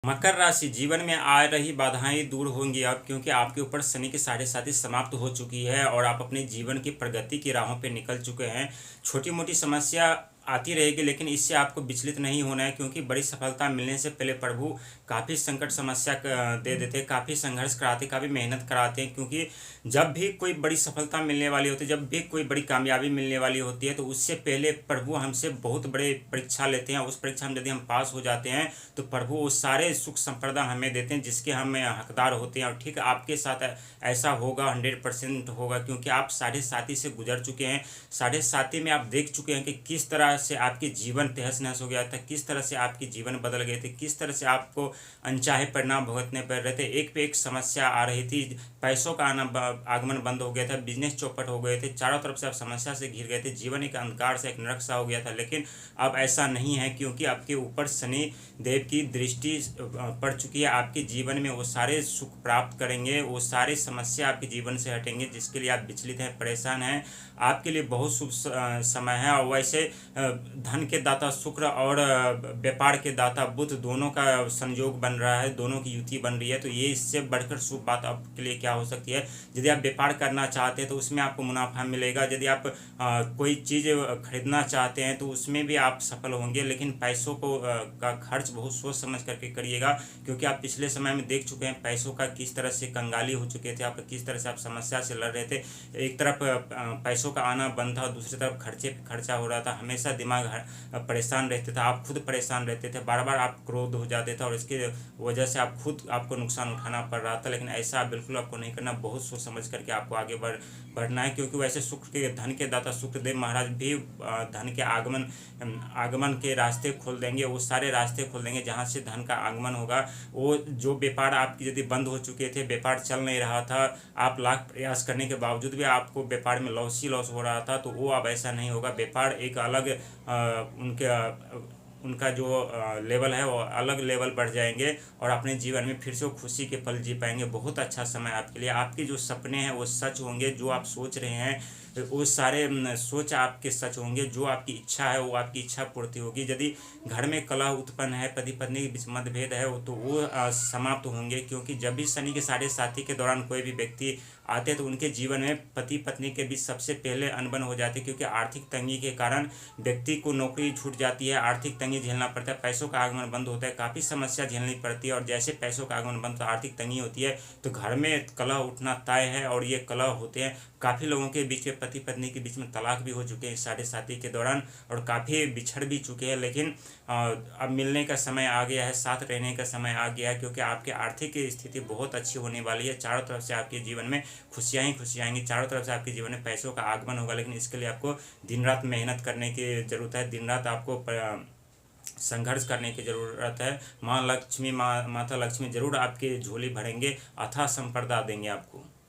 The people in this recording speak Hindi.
मकर राशि जीवन में आ रही बाधाएं दूर होंगी अब, क्योंकि आपके ऊपर शनि की साढ़े साथी समाप्त हो चुकी है और आप अपने जीवन की प्रगति की राहों पे निकल चुके हैं। छोटी मोटी समस्या आती रहेगी, लेकिन इससे आपको विचलित नहीं होना है, क्योंकि बड़ी सफलता मिलने से पहले प्रभु काफ़ी संकट समस्या दे देते हैं, काफ़ी संघर्ष कराते, काफ़ी मेहनत कराते हैं। क्योंकि जब भी कोई बड़ी सफलता मिलने वाली होती है, जब भी कोई बड़ी कामयाबी मिलने वाली होती है, तो उससे पहले प्रभु हमसे बहुत बड़े परीक्षा लेते हैं। उस परीक्षा में यदि हम पास हो जाते हैं तो प्रभु वो सारे सुख संपदा हमें देते हैं जिसके हम हकदार होते हैं। और ठीक आपके साथ ऐसा होगा, 100% होगा, क्योंकि आप साढ़े साथी से गुजर चुके हैं। साढ़े साथी में आप देख चुके हैं कि किस तरह से आपके जीवन तहस नहस हो गया था, किस तरह से आपके जीवन बदल गए थे, किस तरह से आपको अनचाहे परिणाम भुगतने पड़ रहे थे। एक पे एक समस्या आ रही थी, पैसों का आगमन बंद हो गया था, बिजनेस चौपट हो गए थे, चारों तरफ से आप समस्या से घिर गए थे, जीवन एक अंधकार से, एक नरक सा हो गया था। लेकिन अब ऐसा नहीं है, क्योंकि आपके ऊपर शनि देव की दृष्टि पड़ चुकी है। आपके जीवन में वो सारे सुख प्राप्त करेंगे, वो सारे समस्या आपके जीवन से हटेंगे जिसके लिए आप विचलित हैं, परेशान हैं। आपके लिए बहुत शुभ समय है। और वैसे धन के दाता शुक्र और व्यापार के दाता बुध दोनों का संयोग बन रहा है, दोनों की युति बन रही है। तो ये इससे बढ़कर शुभ बात आपके लिए क्या हो सकती है? यदि आप व्यापार करना चाहते हैं तो उसमें आपको मुनाफा मिलेगा। यदि आप कोई चीज़ खरीदना चाहते हैं तो उसमें भी आप सफल होंगे, लेकिन पैसों को का खर्च बहुत सोच समझ करके करिएगा, क्योंकि आप पिछले समय में देख चुके हैं पैसों का किस तरह से कंगाली हो चुके थे, आप किस तरह से आप समस्या से लड़ रहे थे। एक तरफ पैसों का आना बंद था, दूसरी तरफ खर्चे पे खर्चा हो रहा था, हमेशा दिमाग परेशान रहते थे, आप खुद परेशान रहते थे, बार बार आप क्रोध हो जाते थे और इसके वजह से आप खुद आपको नुकसान उठाना पड़ रहा था। लेकिन ऐसा बिल्कुल आपको नहीं करना, बहुत सोच समझ करके आपको आगे बढ़ना है। क्योंकि वैसे शुक्र के धन के दाता शुक्रदेव महाराज भी धन के आगमन के रास्ते खोल देंगे, वो सारे रास्ते खोल देंगे जहाँ से धन का आगमन होगा। वो जो व्यापार आपकी यदि बंद हो चुके थे, व्यापार चल नहीं रहा था, आप लाख प्रयास करने के बावजूद भी आपको व्यापार में लॉस ही लॉस हो रहा था, तो वो अब ऐसा नहीं होगा। व्यापार एक अलग उनका जो लेवल है वो अलग लेवल बढ़ जाएंगे और अपने जीवन में फिर से वो खुशी के पल जी पाएंगे। बहुत अच्छा समय आपके लिए, आपके जो सपने हैं वो सच होंगे, जो आप सोच रहे हैं वो सारे सोच आपके सच होंगे, जो आपकी इच्छा है वो आपकी इच्छा पूर्ति होगी। यदि घर में कलह उत्पन्न है, पति पत्नी के बीच मतभेद है, तो वो समाप्त होंगे। क्योंकि जब भी शनि के साढ़े साथी के दौरान कोई भी व्यक्ति आते हैं तो उनके जीवन में पति पत्नी के बीच सबसे पहले अनबन हो जाती है, क्योंकि आर्थिक तंगी के कारण व्यक्ति को नौकरी छूट जाती है, आर्थिक तंगी झेलना पड़ता है, पैसों का आगमन बंद होता है, काफ़ी समस्या झेलनी पड़ती है। और जैसे पैसों का आगमन बंद, तो आर्थिक तंगी होती है, तो घर में कलह उठना तय है। और ये कलह होते हैं, काफ़ी लोगों के बीच में, पति पत्नी के बीच में तलाक भी हो चुके हैं साढ़े साथी के दौरान, और काफ़ी बिछड़ भी चुके हैं। लेकिन अब मिलने का समय आ गया है, साथ रहने का समय आ गया है, क्योंकि आपकी आर्थिक स्थिति बहुत अच्छी होने वाली है। चारों तरफ से आपके जीवन में खुशियाँ ही खुशियाँ आएंगी, चारों तरफ से आपके जीवन में पैसों का आगमन होगा। लेकिन इसके लिए आपको दिन रात मेहनत करने की ज़रूरत है, दिन रात आपको संघर्ष करने की ज़रूरत है। माता लक्ष्मी जरूर आपकी झोली भरेंगे, अथाह संपदा देंगे आपको।